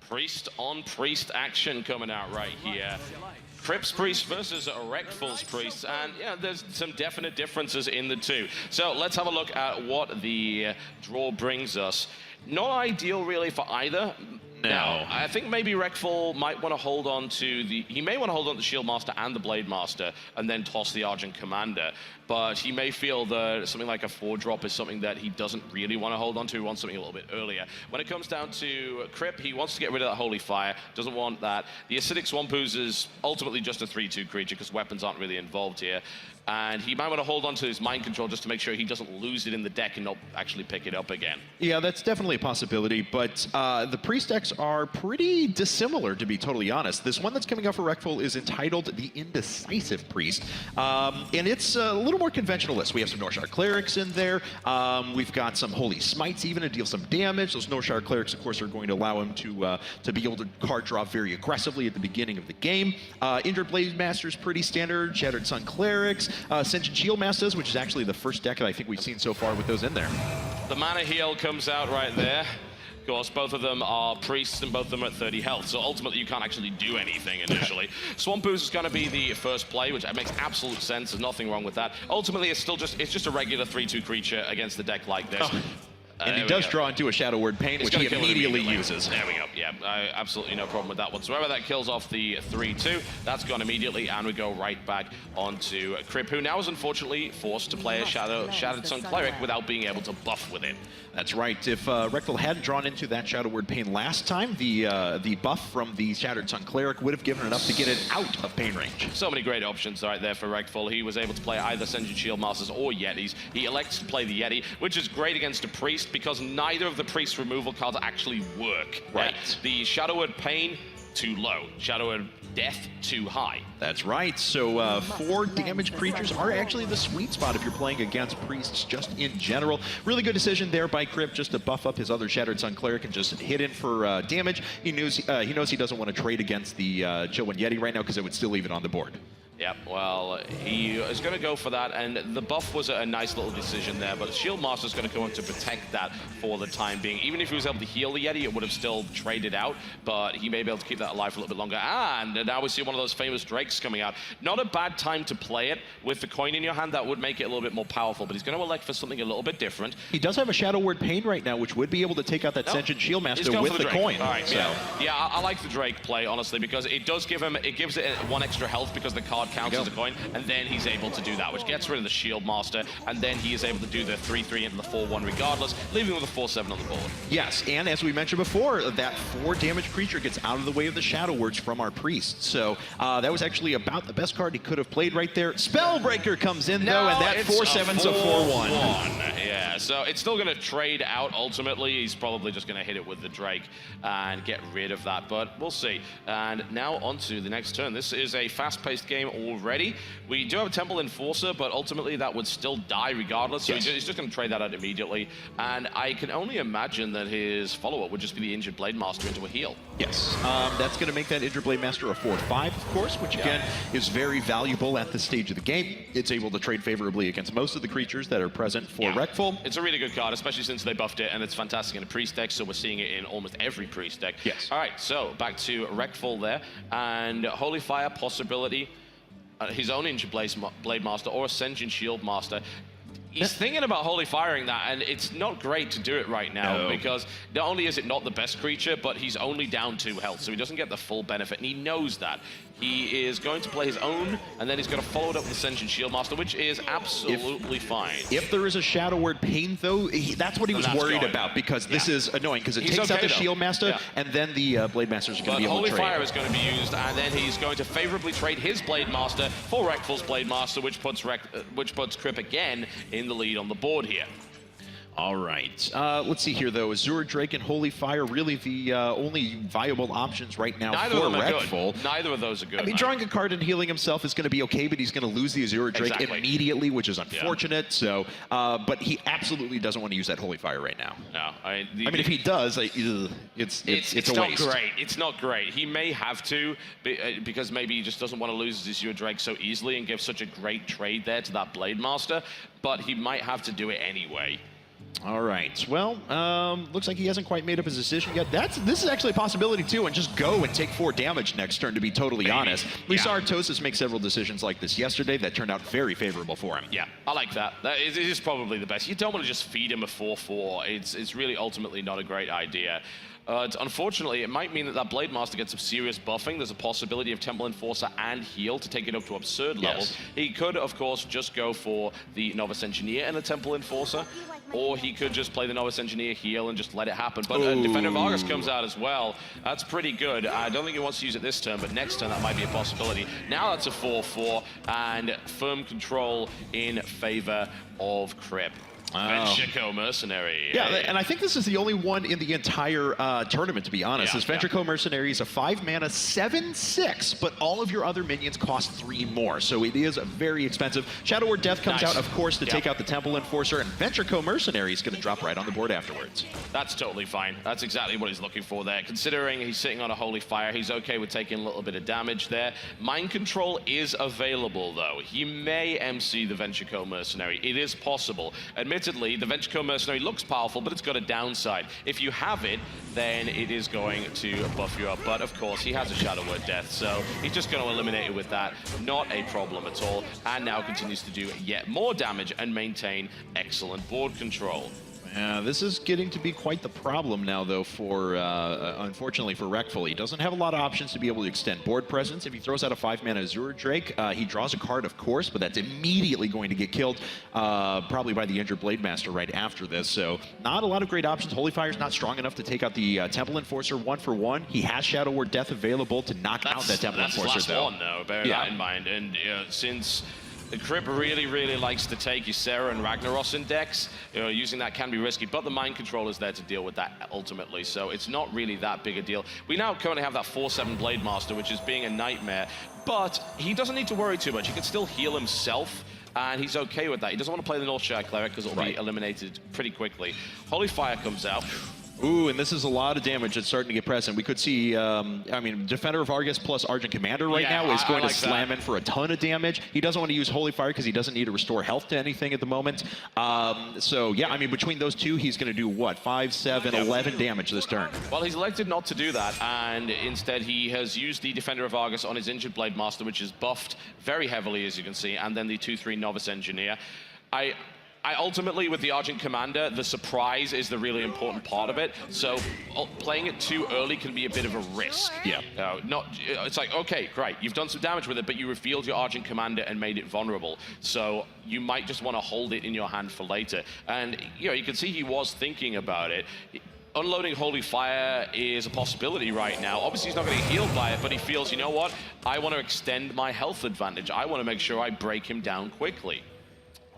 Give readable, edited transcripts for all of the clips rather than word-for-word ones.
Priest on priest action coming out right here. Krip's Priest versus Reckful's Priest, and yeah, there's some definite differences in the two. So let's have a look at what the draw brings us. Not ideal really for either. No. Now, I think maybe Reckful might want to hold on to he may want to hold on to Shield Master and the Blade Master and then toss the Argent Commander, but he may feel that something like a 4-drop is something that he doesn't really want to hold on to. He wants something a little bit earlier. When it comes down to Krip, he wants to get rid of that Holy Fire, doesn't want that. The Acidic Swamp Ooze is ultimately just a 3/2 creature because weapons aren't really involved here. And he might want to hold on to his Mind Control just to make sure he doesn't lose it in the deck and not actually pick it up again. Yeah, that's definitely a possibility, but the Priest decks are pretty dissimilar, to be totally honest. This one that's coming out for Reckful is entitled the Indecisive Priest, and it's a little more conventionalist. We have some Northshire Clerics in there. We've got some Holy Smites even to deal some damage. Those Northshire Clerics, of course, are going to allow him to be able to card draw very aggressively at the beginning of the game. Injured Blade Master is pretty standard. Shattered Sun Clerics. Ascension Shield Masters, which is actually the first deck that I think we've seen so far with those in there. The Mana Heal comes out right there. Of course, both of them are priests and both of them are at 30 health, so ultimately you can't actually do anything initially. Swamp Ooze is going to be the first play, which makes absolute sense. There's nothing wrong with that. Ultimately, it's just a regular 3/2 creature against a deck like this. Oh. And he does draw into a Shadow Word Pain, which he immediately uses. There we go. Yeah, absolutely no problem with that whatsoever. That kills off the 3/2. That's gone immediately, and we go right back onto Krip, who now is unfortunately forced to play a Shattered Sun Cleric without being able to buff with it. That's right. If Reckful hadn't drawn into that Shadow Word Pain last time, the buff from the Shattered Sun Cleric would have given enough to get it out of pain range. So many great options right there for Reckful. He was able to play either Ascension Shield Masters or Yetis. He elects to play the Yeti, which is great against a Priest because neither of the Priest removal cards actually work. Right. The Shadow Word Pain, too low. Shadow Word Death, too high. That's right. So 4 damage creatures are actually the sweet spot if you're playing against Priests just in general. Really good decision there by Krip just to buff up his other Shattered Sun Cleric and just hit in for damage. He knows he doesn't want to trade against the Chillwind Yeti right now because it would still leave it on the board. Yeah, well, he is going to go for that, and the buff was a nice little decision there, but Shield Master's going to come in to protect that for the time being. Even if he was able to heal the Yeti, it would have still traded out, but he may be able to keep that alive for a little bit longer. And now we see one of those famous Drakes coming out. Not a bad time to play it. With the coin in your hand, that would make it a little bit more powerful, but he's going to elect for something a little bit different. He does have a Shadow Word Pain right now, which would be able to take out that Ascension Shield Master with the coin. All right, so. Yeah, I like the Drake play, honestly, because it does give him, it gives it 1 extra health because the card counts as a coin, and then he's able to do that, which gets rid of the Shield Master, and then he is able to do the 3/3 into the 4/1 regardless, leaving him with a 4/7 on the board. Yes, and as we mentioned before, that 4 damage creature gets out of the way of the Shadow Words from our Priest. So that was actually about the best card he could have played right there. Spellbreaker comes in though, and that 4/7's a 4/1. Yeah, so it's still going to trade out ultimately. He's probably just going to hit it with the Drake and get rid of that, but we'll see. And now on to the next turn. This is a fast-paced game already. We do have a Temple Enforcer, but ultimately that would still die regardless, so he's just going to trade that out immediately. And I can only imagine that his follow-up would just be the Injured Blade Master into a heal. Yes, that's going to make that Injured Blade Master a 4/5, of course, which again is very valuable at this stage of the game. It's able to trade favorably against most of the creatures that are present for Reckful. It's a really good card, especially since they buffed it, and it's fantastic in a Priest deck, so we're seeing it in almost every Priest deck. Yes. All right, so back to Reckful there, and Holy Fire possibility. His own Injured Blade Master or Ascension Shield Master. He's thinking about Holy Firing that, and it's not great to do it right now because not only is it not the best creature, but he's only down 2 health, so he doesn't get the full benefit, and he knows that. He is going to play his own, and then he's going to follow it up with Ascension Shield Master, which is absolutely fine. If there is a Shadow Word Pain, though, that's what he was worried about, because this is annoying, because it takes out the Shield Master, and then the Blade Masters are going to be able to trade. Holy Fire is going to be used, and then he's going to favorably trade his Blade Master for Reckful's Blade Master, which puts Krip again in the lead on the board here. All right. Let's see here, though. Azure Drake and Holy Fire really the only viable options right now for Reckful. Neither of those are good. I mean, drawing a card and healing himself is going to be okay, but he's going to lose the Azure Drake immediately, which is unfortunate. So, but he absolutely doesn't want to use that Holy Fire right now. No. I mean, if he does, it's a waste. Not great. It's not great. He may have to, because maybe he just doesn't want to lose his Azure Drake so easily and give such a great trade there to that Blade Master, but he might have to do it anyway. All right. Well, looks like he hasn't quite made up his decision yet. This is actually a possibility too, and just go and take 4 damage next turn. To be totally honest, we saw Artosis make several decisions like this yesterday that turned out very favorable for him. Yeah, I like that. It is probably the best. You don't want to just feed him a 4/4. It's really ultimately not a great idea. Unfortunately, it might mean that Blade Master gets some serious buffing. There's a possibility of Temple Enforcer and Heal to take it up to absurd levels. He could, of course, just go for the Novice Engineer and a Temple Enforcer, or he could just play the Novice Engineer, Heal, and just let it happen. But Defender of Argus comes out as well. That's pretty good. I don't think he wants to use it this turn, but next turn that might be a possibility. Now that's a 4/4, and firm control in favor of Kripp. Venture Mercenary. Yeah, and I think this is the only one in the entire tournament, to be honest. This Venture Mercenary is a 5-mana 7/6, but all of your other minions cost 3 more, so it is very expensive. Shadow Word Death comes out, of course, to take out the Temple Enforcer, and Venture Mercenary is going to drop right on the board afterwards. That's totally fine. That's exactly what he's looking for there. Considering he's sitting on a Holy Fire, he's okay with taking a little bit of damage there. Mind Control is available, though. He may MC the Venture Mercenary. It is possible. Admittedly, the Venture Mercenary looks powerful, but it's got a downside. If you have it, then it is going to buff you up. But of course, he has a Shadow Word Death, so he's just going to eliminate it with that. Not a problem at all. And now continues to do yet more damage and maintain excellent board control. This is getting to be quite the problem now, though, for, unfortunately, for Reckful. He doesn't have a lot of options to be able to extend board presence. If he throws out a 5-mana Azure Drake, he draws a card, of course, but that's immediately going to get killed, probably by the injured Blade Master right after this. So not a lot of great options. Holy Fire's not strong enough to take out the Temple Enforcer 1-for-1. He has Shadow Word Death available to knock out that Temple Enforcer, that's the last one, though. Bear that in mind. And since Kripp really likes to take Ysera and Ragnaros in decks, using that can be risky, but the Mind Control is there to deal with that ultimately, so it's not really that big a deal. We now currently have that 4/7 Blade Master, which is being a nightmare, but he doesn't need to worry too much. He can still heal himself, and he's okay with that. He doesn't want to play the Northshire Cleric because it'll be eliminated pretty quickly. Holy Fire comes out. Ooh, and this is a lot of damage that's starting to get present. We could see, I mean, Defender of Argus plus Argent Commander right now is going to slam in for a ton of damage. He doesn't want to use Holy Fire because he doesn't need to restore health to anything at the moment. So, yeah, I mean, between those two, he's going to do, what, 5, 7, 11 damage this turn. Well, he's elected not to do that, and instead he has used the Defender of Argus on his injured Blade Master, which is buffed very heavily, as you can see, and then the 2/3 Novice Engineer. I ultimately, with the Argent Commander, the surprise is the really important part of it. So playing it too early can be a bit of a risk. Yeah. It's like, okay, great, you've done some damage with it, but you revealed your Argent Commander and made it vulnerable. So you might just want to hold it in your hand for later. And you can see he was thinking about it. Unloading Holy Fire is a possibility right now. Obviously, he's not going to get healed by it, but he feels, you know what? I want to extend my health advantage. I want to make sure I break him down quickly.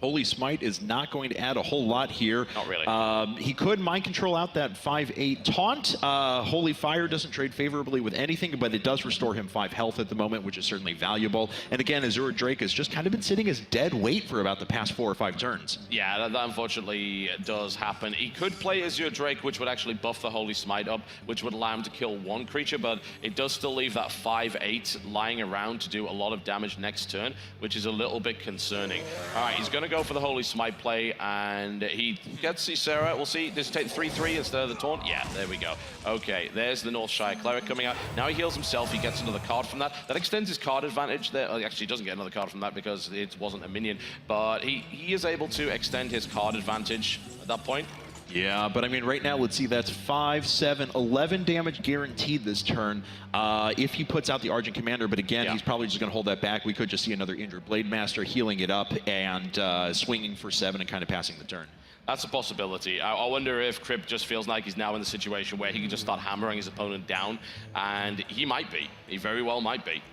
Holy Smite is not going to add a whole lot here. Not really. He could Mind Control out that 5/8 taunt. Holy Fire doesn't trade favorably with anything, but it does restore him 5 health at the moment, which is certainly valuable. And again, Azure Drake has just kind of been sitting as dead weight for about the past 4 or 5 turns. Yeah, that unfortunately does happen. He could play Azure Drake, which would actually buff the Holy Smite up, which would allow him to kill 1 creature, but it does still leave that 5/8 lying around to do a lot of damage next turn, which is a little bit concerning. All right, he's going to go for the Holy Smite play, and he gets Ysera. We'll see. Does he take 3/3 instead of the taunt? Yeah, there we go. Okay, there's the Northshire Cleric coming out. Now he heals himself. He gets another card from that. That extends his card advantage there. Actually, he doesn't get another card from that because it wasn't a minion, but he is able to extend his card advantage at that point. Yeah, but I mean, right now, let's see, that's 5, 7, 11 damage guaranteed this turn if he puts out the Argent Commander, but again, he's probably just going to hold that back. We could just see another injured Blade Master healing it up and swinging for 7 and kind of passing the turn. That's a possibility. I wonder if Kripp just feels like he's now in the situation where he can just start hammering his opponent down, and he might be. He very well might be.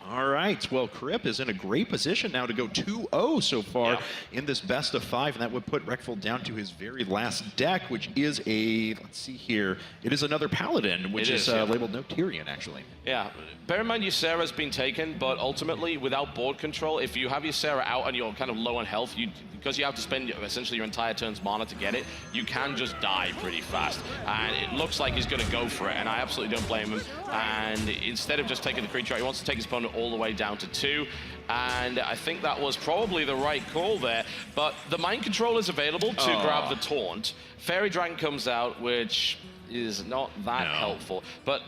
All right, well, Kripp is in a great position now to go 2-0 so far in this best of 5, and that would put Reckful down to his very last deck, which is a, let's see here, it is another Paladin, which is labeled no Tyrion, actually. Yeah, bear in mind Ysera's been taken, but ultimately, without board control, if you have Ysera out and you're kind of low on health, because you have to spend essentially your entire turn's mana to get it, you can just die pretty fast. And it looks like he's going to go for it, and I absolutely don't blame him. And instead of just taking the creature out, he wants to take his opponent all the way down to 2. And I think that was probably the right call there. But the Mind Control is available to grab the Taunt. Fairy Dragon comes out, which is not that helpful. But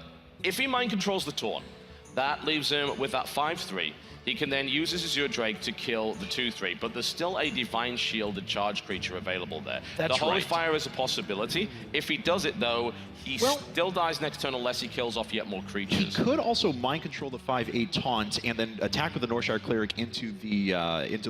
if he Mind Controls the Taunt, that leaves him with that 5/3. He can then use his Azure Drake to kill the 2/3, but there's still a Divine Shielded charge creature available there. That's the Holy right. Fire is a possibility. If he does it, though, he still dies next turn unless he kills off yet more creatures. He could also Mind Control the 5/8 Taunt and then attack with the Northshire Cleric into the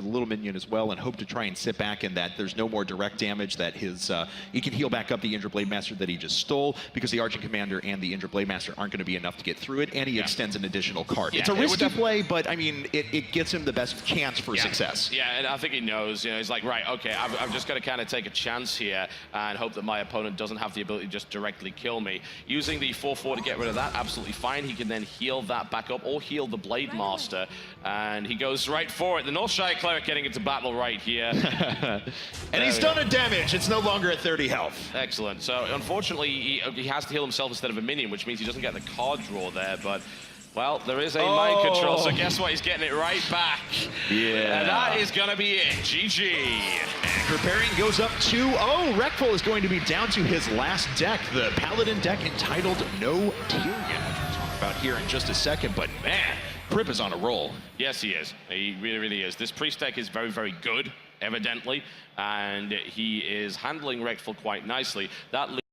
little minion as well, and hope to try and sit back in that there's no more direct damage, that his he can heal back up the Injured Blade Master that he just stole, because the Argent Commander and the Injured Blade Master aren't going to be enough to get through it, and he extends an additional card. It's a risky play, but I mean, it gets him the best chance for success. Yeah, and I think he knows. You know, he's like, right, okay, I've just got to kind of take a chance here and hope that my opponent doesn't have the ability to just directly kill me. Using the 4/4 to get rid of that, absolutely fine. He can then heal that back up or heal the Blade Master, and he goes right for it. The Northshire Cleric getting into battle right here. And he's done a damage. It's no longer at 30 health. Excellent. So unfortunately, he has to heal himself instead of a minion, which means he doesn't get the card draw there, but well, there is a Mind Control, so guess what? He's getting it right back. Yeah. And that is going to be it. GG. And Kripparrian goes up 2-0. Reckful is going to be down to his last deck, the Paladin deck entitled No Tyrion, which we'll talk about here in just a second. But man, Krip is on a roll. Yes, he is. He really, really is. This Priest deck is very, very good, evidently, and he is handling Reckful quite nicely. That